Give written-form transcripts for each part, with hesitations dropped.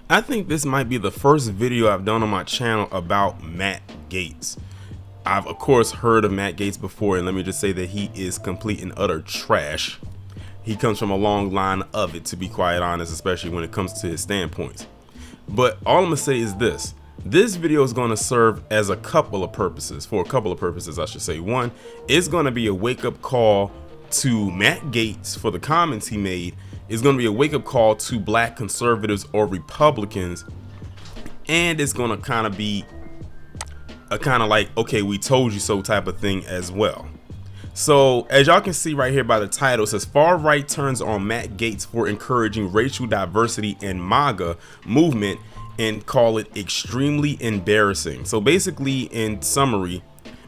I think this might be the first video I've done on my channel about Matt Gaetz. I've of course heard of Matt Gaetz before, and let me just say that he is complete and utter trash. He comes from a long line of it, to be quite honest, especially when it comes to his standpoints. But all I'm gonna say is this video is going to serve as a couple of purposes, I should say. One, it's going to be a wake-up call to Matt Gaetz for the comments he made. It's going to be a wake-up call to black conservatives or Republicans, and it's going to kind of be a kind of like, okay, we told you so type of thing as well. So as y'all can see right here by the title, it says far right turns on Matt Gaetz for encouraging racial diversity and MAGA movement and call it extremely embarrassing. So basically, in summary,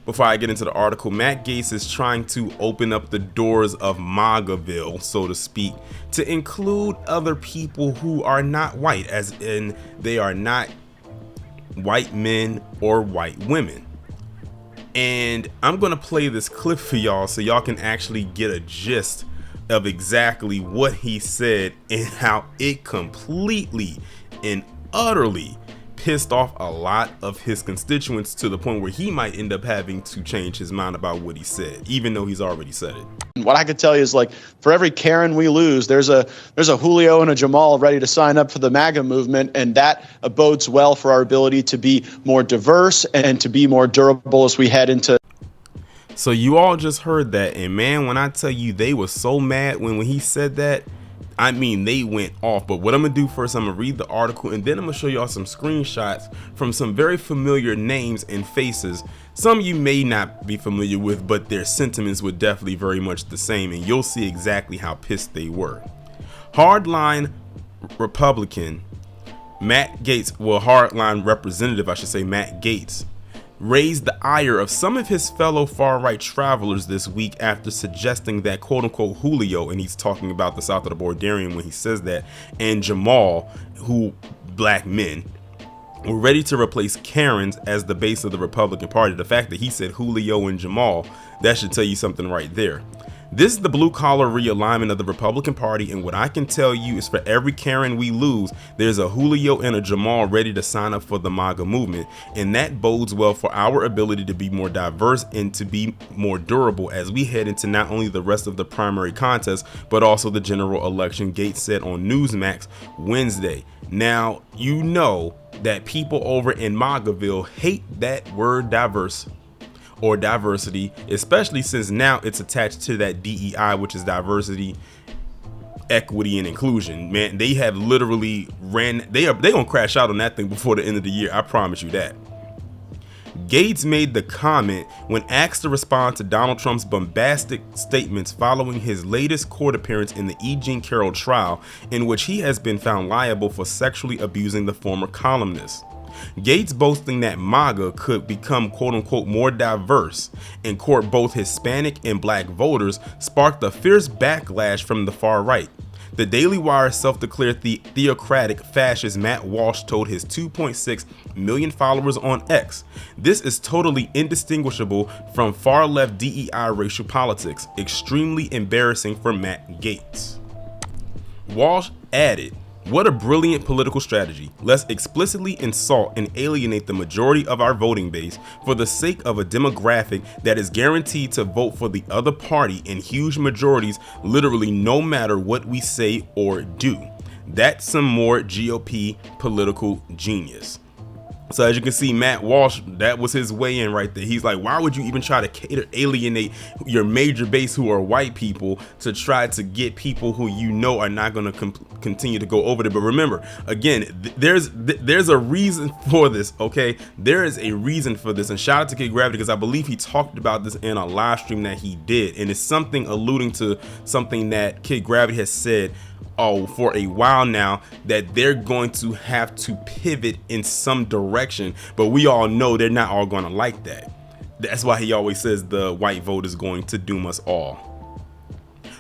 before I get into the article, Matt Gaetz is trying to open up the doors of MAGAville, so to speak, to include other people who are not white, as in they are not white men or white women. And I'm gonna play this clip for y'all so y'all can actually get a gist of exactly what he said and how it completely and utterly pissed off a lot of his constituents, to the point where he might end up having to change his mind about what he said, even though he's already said it. What I could tell you is, like, for every Karen we lose, there's a Julio and a Jamal ready to sign up for the MAGA movement, and that bodes well for our ability to be more diverse and to be more durable as we head into. So you all just heard that, and man, when I tell you they were so mad when he said that, I mean, they went off. But what I'm gonna do first, I'm gonna read the article, and then I'm gonna show y'all some screenshots from some very familiar names and faces. Some you may not be familiar with, but their sentiments were definitely very much the same, and you'll see exactly how pissed they were. Hardline Republican Matt Gaetz, well, hardline representative, I should say, Matt Gaetz, raised the ire of some of his fellow far-right travelers this week after suggesting that quote-unquote Julio, and he's talking about the South of the Borderian when he says that, and Jamal, who black men, were ready to replace Karens as the base of the Republican Party. The fact that he said Julio and Jamal, that should tell you something right there. This is the blue-collar realignment of the Republican Party, and what I can tell you is for every Karen we lose, there's a Julio and a Jamal ready to sign up for the MAGA movement, and that bodes well for our ability to be more diverse and to be more durable as we head into not only the rest of the primary contest, but also the general election, Gaetz said on Newsmax Wednesday. Now, you know that people over in MAGAville hate that word diverse or diversity, especially since now it's attached to that DEI, which is diversity, equity, and inclusion. Man, they have literally they gonna crash out on that thing before the end of the year, I promise you that. Gaetz made the comment when asked to respond to Donald Trump's bombastic statements following his latest court appearance in the E. Jean Carroll trial, in which he has been found liable for sexually abusing the former columnist. Gaetz boasting that MAGA could become quote-unquote more diverse and court both Hispanic and black voters sparked a fierce backlash from the far right. The Daily Wire's self-declared theocratic fascist Matt Walsh told his 2.6 million followers on X, "This is totally indistinguishable from far-left DEI racial politics. Extremely embarrassing for Matt Gaetz." Walsh added, "What a brilliant political strategy. Let's explicitly insult and alienate the majority of our voting base for the sake of a demographic that is guaranteed to vote for the other party in huge majorities literally no matter what we say or do. That's some more GOP political genius." So as you can see, Matt Walsh, that was his way in right there. He's like, why would you even try to alienate your major base who are white people to try to get people who you know are not going to continue to go over there? But remember, again, there's a reason for this, okay? There is a reason for this. And shout out to Kid Gravity, because I believe he talked about this in a live stream that he did. And it's something alluding to something that Kid Gravity has said for a while now, that they're going to have to pivot in some direction, but we all know they're not all going to like that. That's why he always says the white vote is going to doom us all.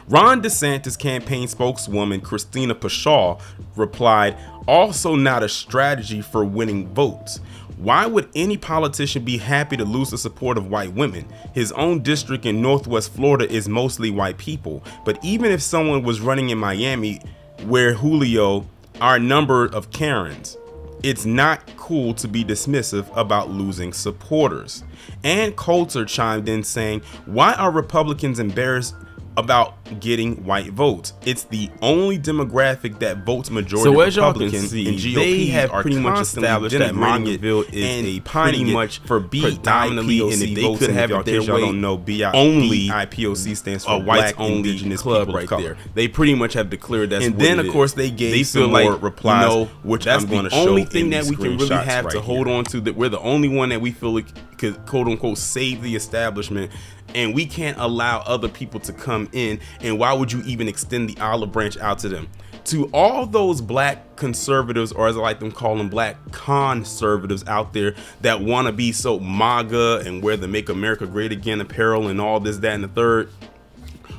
Ron DeSantis campaign spokeswoman Christina Pashaw replied, "Also not a strategy for winning votes. Why would any politician be happy to lose the support of white women? His own district in Northwest Florida is mostly white people. But even if someone was running in Miami, where Julio our number of Karens. It's not cool to be dismissive about losing supporters. And Coulter chimed in saying, why are Republicans embarrassed about getting white votes? It's the only demographic that votes majority Republican, and GOP they have are pretty much established that MAGAville is a pretty much for predominantly, and if they could have it their way, don't know, only BIPOC stands for whites only indigenous club right there. They pretty much have declared that's and what then it of course is. they gave they some feel more like, replies, you know, which that's I'm going to the show only thing that in we can really have right to hold on to, that we're the only one that we feel like could quote unquote save the establishment, and we can't allow other people to come in. And why would you even extend the olive branch out to them? To all those black conservatives, or as I like them call them, black conservatives out there that want to be so MAGA and wear the Make America Great Again apparel and all this, that, and the third,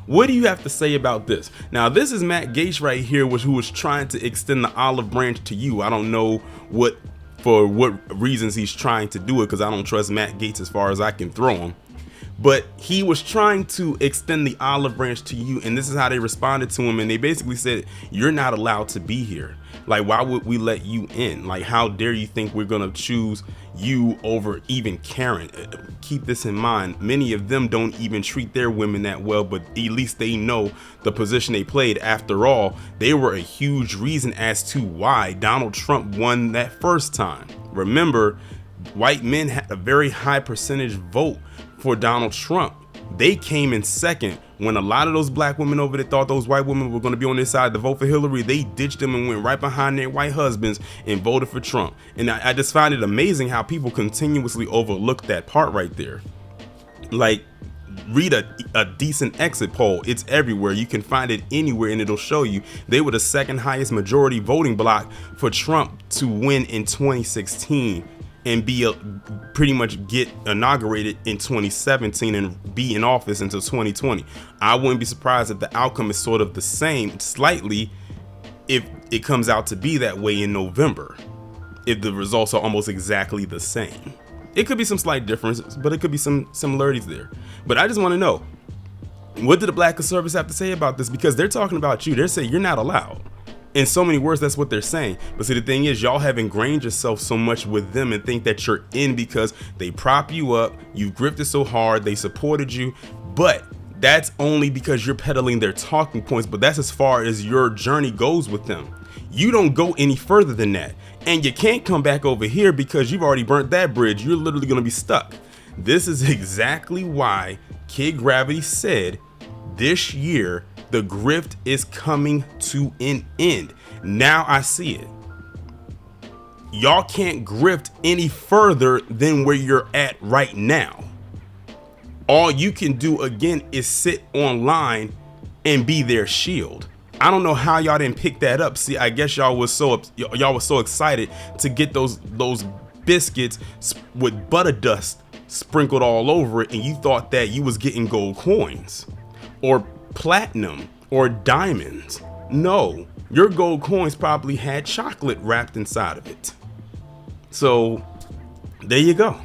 what do you have to say about this? Now, this is Matt Gaetz right here, who was trying to extend the olive branch to you. I don't know for what reasons he's trying to do it, because I don't trust Matt Gaetz as far as I can throw him. But he was trying to extend the olive branch to you, and this is how they responded to him. And they basically said, you're not allowed to be here. Like, why would we let you in? Like, how dare you think we're gonna choose you over even Karen? Keep this in mind, many of them don't even treat their women that well, but at least they know the position they played. After all, they were a huge reason as to why Donald Trump won that first time. Remember, white men had a very high percentage vote for Donald Trump. They came in second when a lot of those black women over there thought those white women were going to be on their side to vote for Hillary. They ditched them and went right behind their white husbands and voted for Trump. And I just find it amazing how people continuously overlook that part right there. Like, read a decent exit poll. It's everywhere. You can find it anywhere, and it'll show you they were the second highest majority voting bloc for Trump to win in 2016 and pretty much get inaugurated in 2017 and be in office until 2020. I wouldn't be surprised if the outcome is sort of the same slightly if it comes out to be that way in November, if the results are almost exactly the same. It could be some slight differences, but it could be some similarities there. But I just want to know, what did the black conservatives have to say about this? Because they're talking about you. They're saying you're not allowed. In so many words, that's what they're saying. But see, the thing is, y'all have ingrained yourself so much with them and think that you're in because they prop you up, you've grifted so hard, they supported you. But that's only because you're peddling their talking points, but that's as far as your journey goes with them. You don't go any further than that. And you can't come back over here because you've already burnt that bridge. You're literally going to be stuck. This is exactly why Kid Gravity said this year the grift is coming to an end. Now I see it. Y'all can't grift any further than where you're at right now. All you can do again is sit online and be their shield. I don't know how y'all didn't pick that up. See, I guess y'all was so excited to get those biscuits with butter dust sprinkled all over it, and you thought that you was getting gold coins or platinum or diamonds. No, your gold coins probably had chocolate wrapped inside of it. So there you go.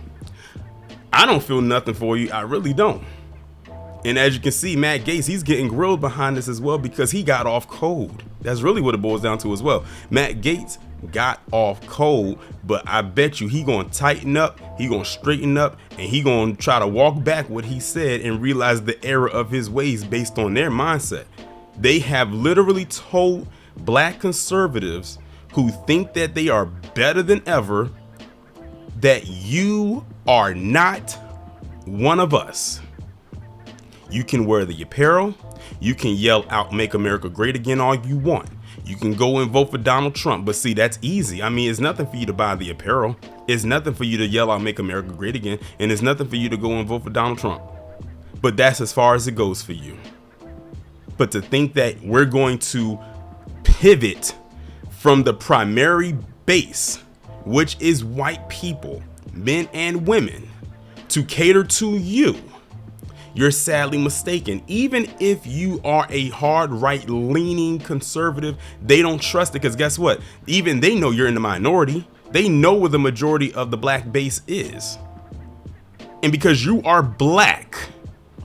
I don't feel nothing for you. I really don't. And as you can see, Matt Gaetz, he's getting grilled behind this as well because he got off cold. That's really what it boils down to as well. Matt Gaetz got off cold, but I bet you he gonna tighten up, he gonna straighten up, and he gonna try to walk back what he said and realize the error of his ways based on their mindset. They have literally told black conservatives who think that they are better than ever that you are not one of us. You can wear the apparel, you can yell out "Make America Great Again" all you want. You can go and vote for Donald Trump, but see, that's easy. I mean, it's nothing for you to buy the apparel. It's nothing for you to yell out "Make America Great Again," and it's nothing for you to go and vote for Donald Trump. But that's as far as it goes for you. But to think that we're going to pivot from the primary base, which is white people, men and women, to cater to you, you're sadly mistaken. Even if you are a hard right leaning conservative, they don't trust it because guess what? Even they know you're in the minority. They know where the majority of the black base is. And because you are black,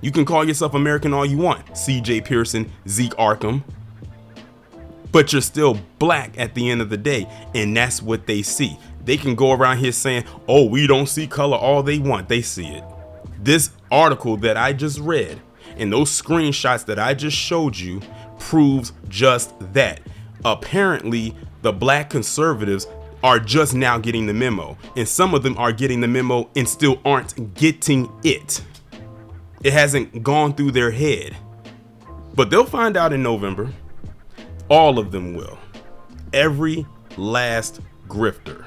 you can call yourself American all you want. C.J. Pearson, Zeke Arkham. but you're still black at the end of the day. And that's what they see. They can go around here saying, oh, we don't see color all they want. They see it. This article that I just read and those screenshots that I just showed you proves just that. Apparently, the black conservatives are just now getting the memo, and some of them are getting the memo and still aren't getting it. It hasn't gone through their head, but they'll find out in November. All of them will. Every last grifter.